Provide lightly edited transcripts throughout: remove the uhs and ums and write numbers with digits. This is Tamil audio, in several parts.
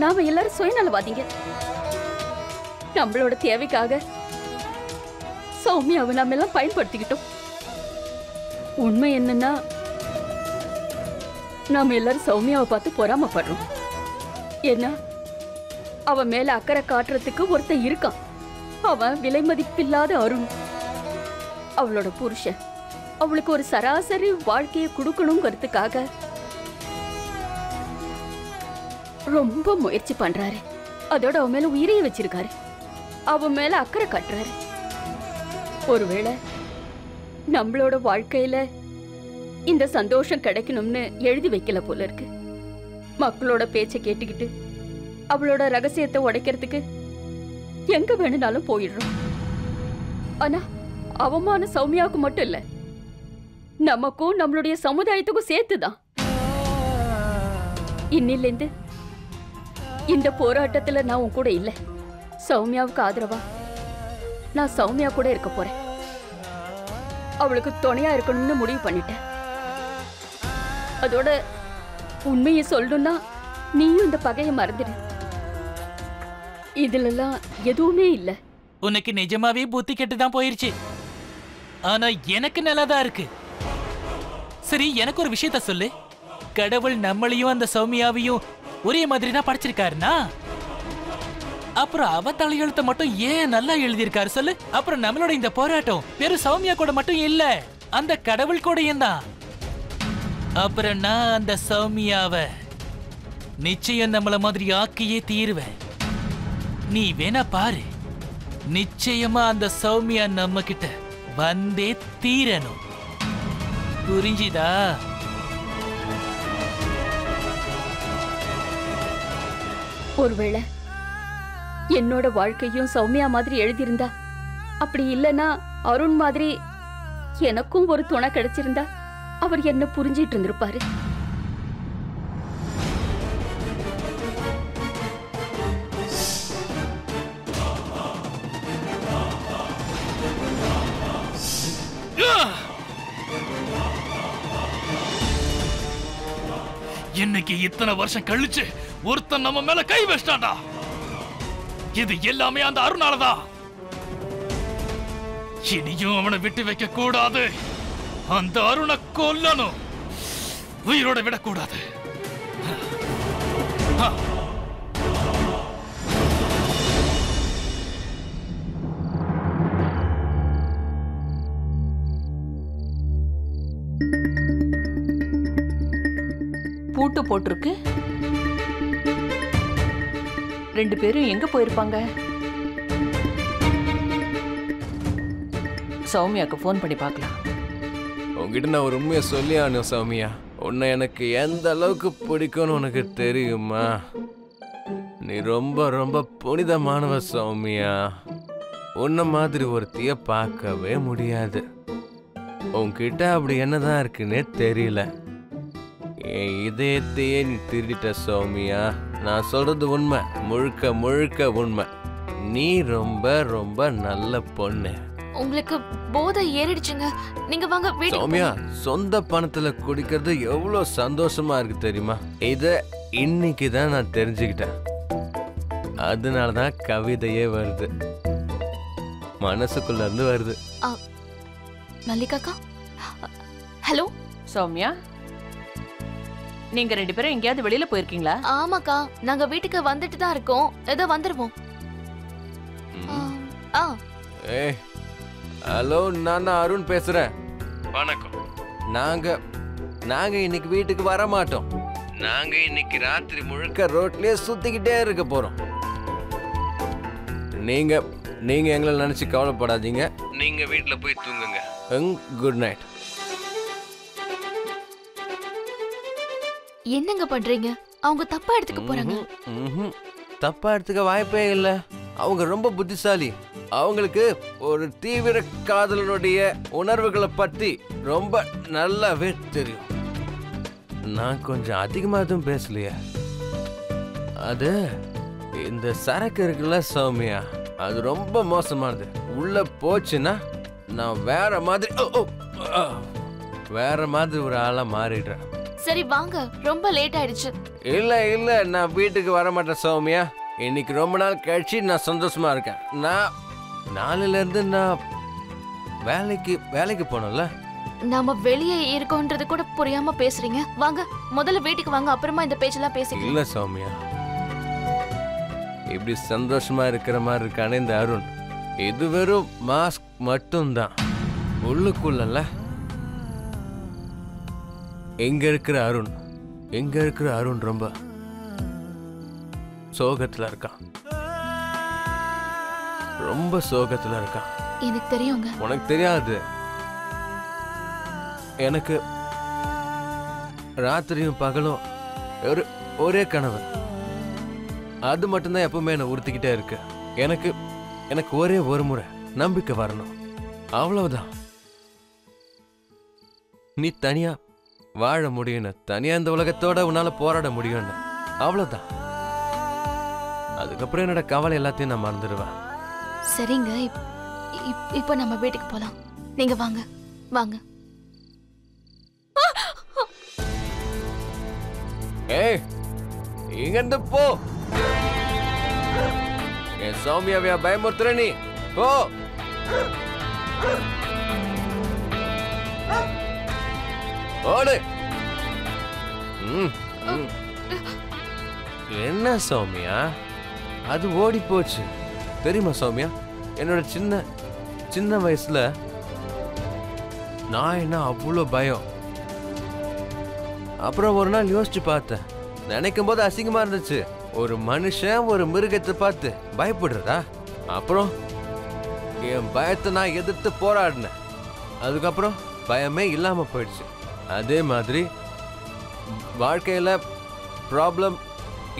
நாம எல்லாரும் சுயநலவாதிங்க. நம்மளோட தேவைக்காக சௌமியாவை நாம எல்லாம் பயன்படுத்திக்கிட்டோம். உண்மை என்னன்னா, நாம எல்லாரும் சௌமியாவை பார்த்து பொறாமப்படுறோம். ஏன்னா அவ மேல அக்கறை காட்டுறதுக்கு ஒருத்தன் இருக்கான். அவன் விலை மதிப்பில்லாத அருண். அவளோட புருஷன் அவளுக்கு ஒரு சராசரி வாழ்க்கையை கொடுக்கணுங்கிறதுக்காக ரொம்ப முயற்சி பண்றாரு. அதோட அவன் மேல உயிரைய வச்சிருக்காரு. அவன் மேல அக்கறை காட்டுறாரு. ஒருவேளை நம்மளோட வாழ்க்கையில இந்த சந்தோஷம் கிடைக்கணும்னு எழுதி வைக்கல போல இருக்கு. மக்களோட பேச்சை கேட்டுக்கிட்டு அவளோட ரகசியத்தை உடைக்கிறதுக்கு எங்க வேணும்னாலும் போயிடுறோம். ஆனா அவமானம் சௌமியாவுக்கு மட்டும் இல்ல, நமக்கும் நம்மளுடைய சமுதாயத்துக்கும் சேர்த்துதான். இன்னிலிருந்து இந்த போராட்டத்துல நான் உன் கூட இல்ல. சௌமியாவுக்கு ஆதரவா நான் சௌமியா கூட இருக்க போறேன். அவளுக்கு துணையா இருக்கணும்னு முடிவு பண்ணிட்டேன். அதோட உண்மையை சொல்லணும்னா நீயும் இந்த பகையை மறந்துடு. இதுலலாம் எதுவுமே இல்ல. உனக்கு நிஜமாவே புத்தி கெட்டுதான் போயிருச்சு. ஆனா எனக்கு நல்லாதான் இருக்கு. சரி, எனக்கு ஒரு விஷயத்த சொல்லு. கடவுள் நம்மளையும் அந்த சௌமியாவையும் ஒரே மாதிரி தான் படைச்சிருக்காருனா, அப்புறம் அவ தலையெழுத்த மட்டும் ஏன் நல்லா எழுதியிருக்காரு சொல்லு. அப்புறம் நம்மளோட இந்த போராட்டம் வெறும் சௌமியா கூட மட்டும் இல்ல, அந்த கடவுள் கூடயும் தான். அப்புறம் நான் அந்த சௌமியாவை நிச்சயம் நம்மள மாதிரி ஆக்கியே தீருவேன். நீ வேணா பாரு, நிச்சயமா அந்த சௌமியா நம்ம கிட்ட வந்தே தீரணும். புரிஞ்சுதா? ஒருவேளை என்னோட வாழ்க்கையும் சௌமியா மாதிரி எழுதியிருந்தா, அப்படி இல்லைன்னா அருண் மாதிரி எனக்கும் ஒரு துணை கிடைச்சிருந்தா அவர் என்ன புரிஞ்சிட்டு இருந்திருப்பாரு. இன்னைக்கு இத்தனை வருஷம் கழிச்சு ஒருத்தன் நம்ம மேல கை வச்சிட்டான்டா. இது எல்லாமே அந்த அருணாலதான். இனியும் அவனை விட்டு வைக்க கூடாது. அந்த அருணை கொல்லணும், உயிரோட விடக்கூடாது. பூட்டு போட்டிருக்கு. 2 பேரும் எங்க போயிருப்பாங்க? சௌமியாக்கு ஃபோன் பண்ணி பார்க்கலாம். உங்ககிட்ட நான் ஒரு உண்மையை சொல்லி ஆனும் சௌமியா. உன்னை எனக்கு எந்த அளவுக்கு பிடிக்கும்னு உனக்கு தெரியுமா? நீ ரொம்ப ரொம்ப புனிதமானவ சௌமியா. உன்ன மாதிரி ஒருத்திய பார்க்கவே முடியாது. உன்கிட்ட அப்படி என்னதான் இருக்குன்னே தெரியல. என் இதயத்தையே நீ திருடிட்ட சௌமியா. நான் சொல்றது உண்மை, முழுக்க முழுக்க உண்மை. நீ ரொம்ப ரொம்ப நல்ல பொண்ணு. உங்களுக்கு போதை ஏறிடுச்சுங்க. நீங்க வாங்க வீட்டுக்கு. சௌமியா, சொந்த பணத்துல குடிக்கிறது எவ்வளவு சந்தோஷமா இருக்கு தெரியுமா? இத இன்னைக்கு தான் நான் தெரிஞ்சுக்கிட்டேன். அதனாலதான் கவிதையே வருது, மனசுக்குள்ள இருந்து வருது. மல்லிகாக்கா, ஹலோ. சௌமியா, நீங்க 2 பேரும் எங்கேயாவது வெளியில போயிருக்கீங்களா? ஆமாக்கா, நாங்க வீட்டுக்கு வந்துட்டு தான் இருக்கோம். ஏதோ வந்துருவோம். ஏய், ஹலோ, நான் அருண் பேசுறேன். வணக்கம். நாங்க இன்னைக்கு வீட்டுக்கு வர மாட்டோம். நாங்க இன்னைக்கு ராத்திரி முழுக்க ரோட்லயே சுத்திக்கிட்டே இருக்க போறோம். நீங்க எங்களை நினைச்சு கவலைப்படாதீங்க. நீங்க வீட்டுல போய் தூங்குங்க. Good night. என்னங்க பண்றீங்க? அவங்க தப்பா எடுத்துக்க போறாங்க. தப்பா எடுத்துக்க வாய்ப்பே இல்ல. அவங்க ரொம்ப புத்திசாலி. அவங்களுக்கு ஒரு தீவிர காதலனுடைய உணர்வுகளை பத்தி ரொம்ப நல்லாவே தெரியும். நான் கொஞ்சம் அதிகமா எதுவும் பேசலையா? அது இந்த சரக்கு இருக்குல்ல சௌமியா, அது ரொம்ப மோசமானது. உள்ள போச்சுன்னா நான் வேற மாதிரி ஒரு ஆளா மாறிடுறேன். சரி வாங்க, ரொம்ப லேட் ஆயிடுச்சு. இல்ல இல்ல, நான் வீட்டுக்கு வர மாட்டேன் சௌமியா. இன்னைக்கு ரொம்ப நாள் கழிச்சு நான் சந்தோஷமா இருக்கேன். நான் நாளையில இருந்து நான் வேலைக்கு போனோம்ல. நாம வெளியே இருக்கோன்றது கூட புரியாம பேசுறீங்க. வாங்க முதல்ல வீட்டுக்கு வாங்க, அப்புறமா இந்த பேச்செல்லாம் பேசிக்கலாம். இல்ல சௌமியா, இப்படி சந்தோஷமா இருக்கிற மாதிரி இருக்கானே இந்த அருண், இது வெறும் மாஸ்க் மட்டும்தான். உள்ளுக்குள்ள எங்க இருக்கிற அருண் ரொம்ப சோகத்துல இருக்கான். ரொம்ப சோகத்துல இருக்கான். எனக்கு தெரியுங்க. உனக்கு தெரியாது. எனக்கு ராத்திரியும் பகலும் ஒரே கனவு. அது மட்டும்தான் எப்பவுமே என்ன உறுத்திக்கிட்டே இருக்கு. எனக்கு ஒரே ஒரு முறை நம்பிக்கை வரணும், அவ்வளவுதான். நீ தனியா வாழ முடியும், தனியா இந்த உலகத்தோட உன்னால போராட முடியும், அவ்வளவுதான். அதுக்கப்புறம் என்னோட கவலை எல்லாத்தையும் நான் மறந்துடுவேன். சரிங்க, இப்போ நம்ம வீட்டுக்கு போலாம். நீங்க வாங்க வாங்க. ஏய், இங்க இருந்து போ. என் சௌமியாவையா பயமுறுத்துற நீ? போ. ஓடு. என்ன சௌமியா, அது ஓடி போச்சு தெரியுமா சௌமியா? என்னோட சின்ன வயசுல நான் என்ன அவ்வளோ பயம். அப்புறம் ஒரு நாள் யோசிச்சு பார்த்தேன். நினைக்கும் போது அசிங்கமா இருந்துச்சு. ஒரு மனுஷன் ஒரு மிருகத்தை பார்த்து பயப்படுறதா? அப்புறம் என் பயத்தை நான் எதிர்த்து போராடினேன். அதுக்கப்புறம் பயமே இல்லாம போயிடுச்சு. அதே மாதிரி வாழ்க்கையில ப்ராப்ளம்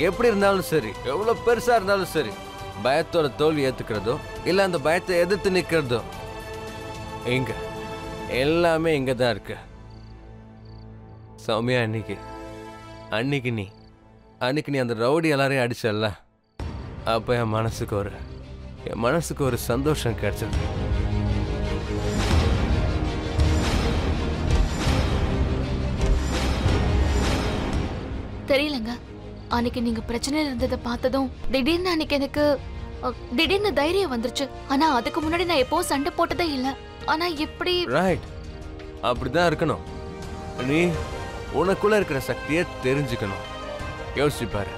எப்படி இருந்தாலும் சரி, எவ்வளவு பெருசா இருந்தாலும் சரி, பயத்தோட தோல்வி ஏத்துக்கிறதோ இல்ல அந்த பயத்தை எதிர்த்து நிக்கிறதோ எங்க எல்லாமே இங்க தான் இருக்கு சௌமியா. அன்னைக்கு நீ அந்த ரவுடி எல்லாரையும் அடிச்சல்ல, அப்ப என் மனசுக்கு ஒரு சந்தோஷம் கிடைச்சது. தெரியலங்க, அன்னைக்கு நீங்க பிரச்சனையில இருந்ததை பார்த்ததும் திடீர்னு தைரியம் வந்துருச்சு. ஆனா அதுக்கு முன்னாடி நான் எப்பவும் சண்டை போட்டதே இல்ல. ஆனா எப்படி? ரைட், அப்படிதான் இருக்கணும். நீ உனக்குள்ள இருக்கிற சக்தியை தெரிஞ்சுக்கணும். யோசிச்சு பாரு,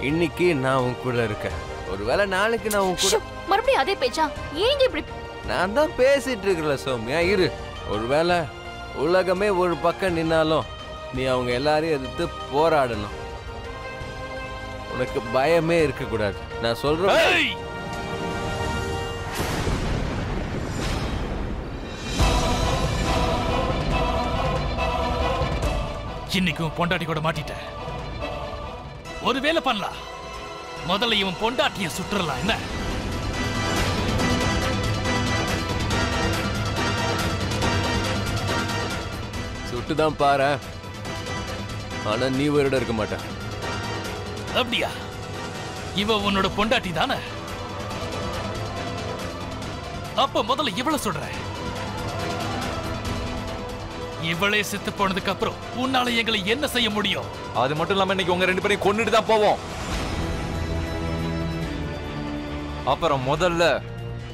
இன்னைக்கு நான் உன் கூட இருக்கேன், ஒருவேளை நாளைக்கு நான் உன் கூட. மறுபடியும் அதே பேச்சா? ஏங்க இப்படி? நான் தான் பேசிட்டு இருக்கல சௌமியா, இரு. ஒருவேளை உலகமே ஒரு பக்கம் நின்னாலும் நீ அவங்க எல்லாரையும் எதிர்த்து போராடணும். உனக்கு பயமே இருக்க கூடாது. நான் சொல்றேன். இன்னைக்கும் பொண்டாட்டி கூட மாட்டிட்ட. ஒரு வேலை பண்ணலாம், முதல்ல இவன் பொண்டாட்டிய சுற்றலாம். என்ன சுட்டுதான் பாரு, ஆனா நீ உயிரோட இருக்க மாட்ட. அப்படியா? இவ உன்னோட பொண்டாட்டி தானே? அப்ப முதல்ல இவளை சொல்ற. இவளே செத்து போனதுக்கு அப்புறம் உன்னால எங்களை என்ன செய்ய முடியும்? அது மட்டும் இல்லாம இன்னைக்கு உங்க ரெண்டு பேரையும் கொன்னுட்டு தான் போவோம். அப்புறம் முதல்ல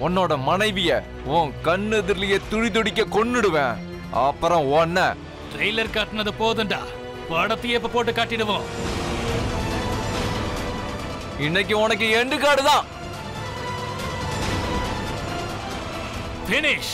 உன்னோட மனைவிய உன் கண்ணு எதிரிலேயே துடி துடிக்க கொன்னுடுவேன். அப்புறம் உன்ன ட்ரெய்லர் காட்டினது போதுண்டா, படத்தையே இப்ப போட்டு காட்டிடுவோம். இன்னைக்கு உனக்கு எண்டு கார்டு தான். ஃபினிஷ்.